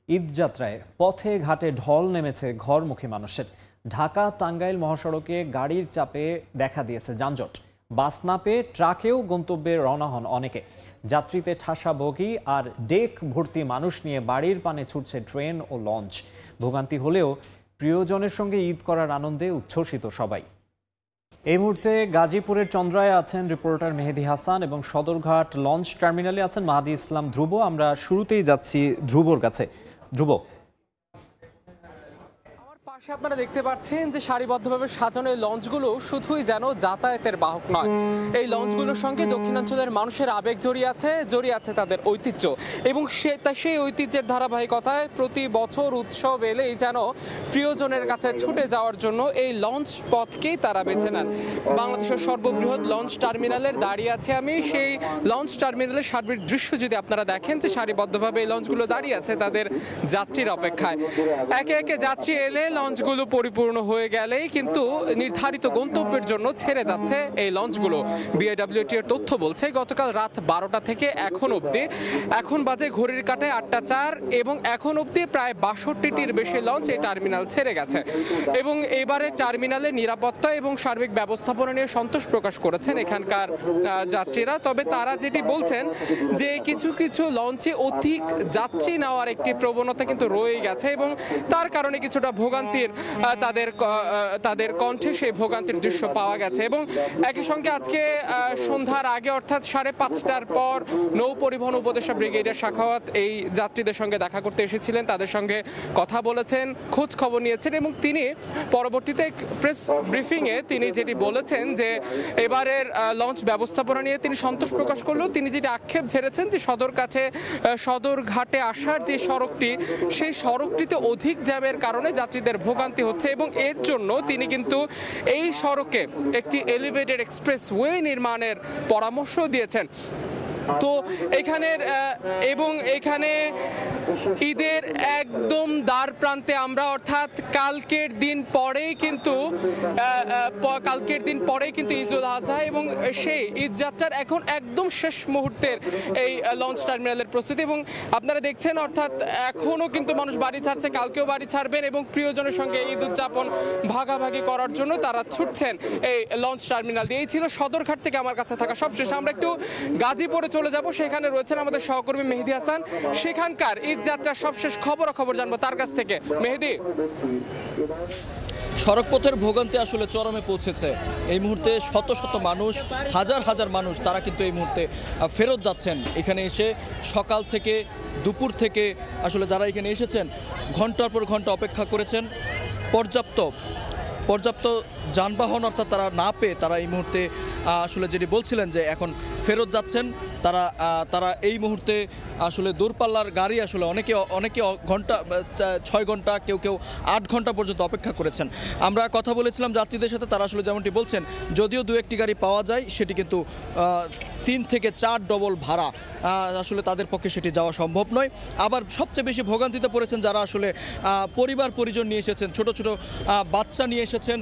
ঈদযাত্রায় পথে ঘাটে ঢল নেমেছে ঘরমুখী মানুষের। ঢাকা টাঙ্গাইল মহাসড়কে গাড়ির চাপে দেখা দিয়েছে যানজট। বাস না পেয়ে ট্রাকেও গন্তব্যে রওনা হন অনেকে। যাত্রীতে ঠাসা বগি আর ডেক ভর্তি মানুষ নিয়ে বাড়ির পানে ছুটছে ট্রেন ও লঞ্চ। ভোগান্তি হলেও প্রিয়জনের সঙ্গে ঈদ করার আনন্দে উচ্ছ্বসিত সবাই। এই মুহূর্তে গাজীপুরের চন্দ্রায় আছেন রিপোর্টার মেহেদী হাসান এবং সদরঘাট লঞ্চ টার্মিনালে আছেন মাহাদি ইসলাম ধ্রুব। আমরা শুরুতেই যাচ্ছি ধ্রুবর কাছে। ধ্রুব, আমার পাশে আপনারা দেখতে পাচ্ছেন যে সারিবদ্ধভাবে সাজানো এই লঞ্চগুলো শুধুই যেন যাতায়াতের বাহক নয়, এই লঞ্চগুলোর সঙ্গে দক্ষিণাঞ্চলের মানুষের আবেগ জড়িয়ে আছে তাদের ঐতিহ্য, এবং সেই ঐতিহ্যের ধারাবাহিকতায় প্রতি বছর উৎসব এলেই যেন প্রিয়জনের কাছে ছুটে যাওয়ার জন্য এই লঞ্চ পথকেই তারা বেছে নেন। বাংলাদেশের সর্ববৃহৎ লঞ্চ টার্মিনালের দাঁড়িয়ে আছে আমি। সেই লঞ্চ টার্মিনালের সার্বিক দৃশ্য যদি আপনারা দেখেন যে সারিবদ্ধভাবে এই লঞ্চগুলো দাঁড়িয়ে আছে তাদের যাত্রীর অপেক্ষায়। একে একে যাত্রী এলে লঞ্চগুলো পরিপূর্ণ হয়ে গেলেই কিন্তু নির্ধারিত গন্তব্যের জন্য ছেড়ে যাচ্ছে এই লঞ্চগুলো। বিআইডব্লিউটি এর তথ্য বলছে গতকাল রাত 12টা থেকে এখন বাজে ঘড়ির কাঁটায় 8টা 4 এবং এখন অবধি প্রায় 62টির বেশি লঞ্চ এই টার্মিনাল ছেড়ে গেছে, এবং এবারে টার্মিনালের নিরাপত্তা এবং সার্বিক ব্যবস্থাপনা নিয়ে সন্তোষ প্রকাশ করেছেন এখানকার যাত্রীরা। তবে তারা যেটি বলছেন যে কিছু কিছু লঞ্চে অধিক যাত্রী নেওয়ার একটি প্রবণতা কিন্তু রয়ে গেছে, এবং তার কারণে কিছুটা ভোগান্তির তাদের কণ্ঠে সেই ভোগান্তির দৃশ্য পাওয়া গেছে। এবং একই সঙ্গে আজকে সন্ধ্যার আগে অর্থাৎ 5:30টার পর নৌ পরিবহন উপদেষ্টা ব্রিগেডিয়ার সাখাওয়াত এই যাত্রীদের সঙ্গে দেখা করতে এসেছিলেন, তাদের সঙ্গে কথা বলেছেন, খোঁজ খবর নিয়েছেন, এবং তিনি পরবর্তীতে প্রেস ব্রিফিংয়ে তিনি যেটি বলেছেন যে এবারের লঞ্চ ব্যবস্থাপনা নিয়ে তিনি সন্তোষ প্রকাশ করলেও তিনি যেটি আক্ষেপ ঝেড়েছেন যে সদরঘাটে আসার যে সড়কটি, সেই সড়কটিতে অধিক জ্যামের কারণে যাত্রীদের ভোগান্তি হচ্ছে, এবং এর জন্য তিনি কিন্তু এই সড়কে একটি এলিভেটেড এক্সপ্রেসওয়ে নির্মাণের পরামর্শ দিয়েছেন। তো এখানে ঈদের একদম দ্বার প্রান্তে আমরা, অর্থাৎ কালকের দিন পরেই কিন্তু ঈদুল আজহা, এবং সেই ঈদ যাত্রার এখন একদম শেষ মুহূর্তের এই লঞ্চ টার্মিনালের প্রস্তুতি। এবং আপনারা দেখছেন অর্থাৎ এখনও কিন্তু মানুষ বাড়ি ছাড়ছে, কালকেও বাড়ি ছাড়বেন, এবং প্রিয়জনের সঙ্গে ঈদ উদযাপন ভাগাভাগি করার জন্য তারা ছুটছেন এই লঞ্চ টার্মিনাল দিয়ে। এই ছিল সদরঘাট থেকে আমার কাছে থাকা সবশেষ। আমরা একটু গাজীপুরে চলে যাব, সেখানে রয়েছেন আমাদের সহকর্মী মেহেদী হাসান, সেখানকার ঈদ যাত্রার সবশেষ খবর জানবো তার কাছ থেকে। মেহেদী, সড়কপথের ভোগান্তি আসলে চরমে পৌঁছেছে। এই মুহূর্তে শত শত মানুষ, হাজার মানুষ তারা কিন্তু এই মুহূর্তে ফেরত যাচ্ছেন। এখানে এসে সকাল থেকে দুপুর থেকে আসলে যারা এখানে এসেছেন ঘন্টার পর ঘন্টা অপেক্ষা করেছেন। পর্যাপ্ত যানবাহন অর্থাৎ তারা না পেয়ে তারা এই মুহূর্তে আসলে যেটি বলছিলেন যে এখন ফেরত যাচ্ছেন। তারা এই মুহূর্তে আসলে দূরপাল্লার গাড়ি আসলে অনেকে ঘন্টা 6 ঘন্টা, কেউ 8 ঘন্টা পর্যন্ত অপেক্ষা করেছেন। আমরা কথা বলেছিলাম যাত্রীদের সাথে, তারা আসলে যেমনটি বলছেন যদিও 2-1টি গাড়ি পাওয়া যায় সেটি কিন্তু 3 থেকে 4 ডবল ভাড়া, আসলে তাদের পক্ষে সেটি যাওয়া সম্ভব নয়। আবার সবচেয়ে বেশি ভোগান্তিতে পড়েছেন যারা আসলে পরিজন নিয়ে এসেছেন, ছোট বাচ্চা নিয়ে এসেছেন।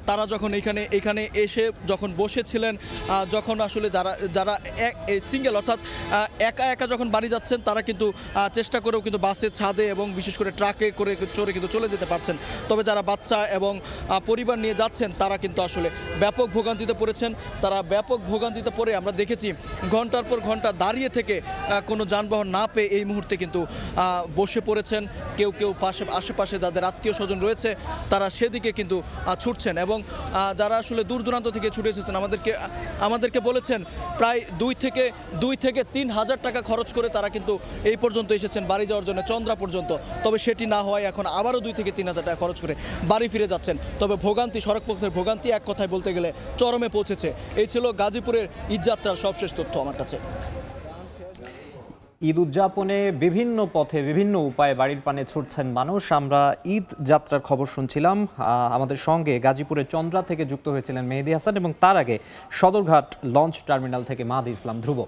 তারা যখন এখানে এসে যখন বসেছিলেন, যখন আসলে যারা সিঙ্গেল অর্থাৎ একা যখন বাড়ি যাচ্ছেন তারা কিন্তু চেষ্টা করেও কিন্তু বাসের ছাদে এবং বিশেষ করে ট্রাকে করে চড়ে কিন্তু চলে যেতে পারছেন। তবে যারা বাচ্চা এবং পরিবার নিয়ে যাচ্ছেন তারা কিন্তু আসলে ব্যাপক ভোগান্তিতে পড়েছেন। তারা ব্যাপক ভোগান্তিতে পড়ে আমরা দেখেছি ঘন্টার পর ঘন্টা দাঁড়িয়ে থেকে কোনো যানবাহন না পেয়ে এই মুহূর্তে কিন্তু বসে পড়েছেন। কেউ আশেপাশে যাদের আত্মীয় স্বজন রয়েছে তারা সেদিকে কিন্তু ছুটছেন, এবং যারা আসলে দূর দূরান্ত থেকে ছুটে এসেছেন আমাদেরকে বলেছেন প্রায় 2 থেকে 3 হাজার টাকা খরচ করে তারা কিন্তু এই পর্যন্ত এসেছেন বাড়ি যাওয়ার জন্য, চন্দ্রা পর্যন্ত। তবে সেটি না হওয়ায় এখন আবারও 2 থেকে 3 হাজার টাকা খরচ করে বাড়ি ফিরে যাচ্ছেন। তবে সড়কপথের ভোগান্তি এক কথায় বলতে গেলে চরমে পৌঁছেছে। এই ছিল গাজীপুরের ঈদযাত্রার সবশেষ তথ্য আমার কাছে। ঈদ উদযাপনে বিভিন্ন পথে বিভিন্ন উপায়ে বাড়ির পানে ছুটছেন মানুষ। আমরা ঈদ যাত্রার খবর শুনছিলাম। আমাদের সঙ্গে গাজীপুরের চন্দ্রা থেকে যুক্ত হয়েছিলেন মেহেদী হাসান, এবং তার আগে সদরঘাট লঞ্চ টার্মিনাল থেকে মাহাদি ইসলাম ধ্রুব।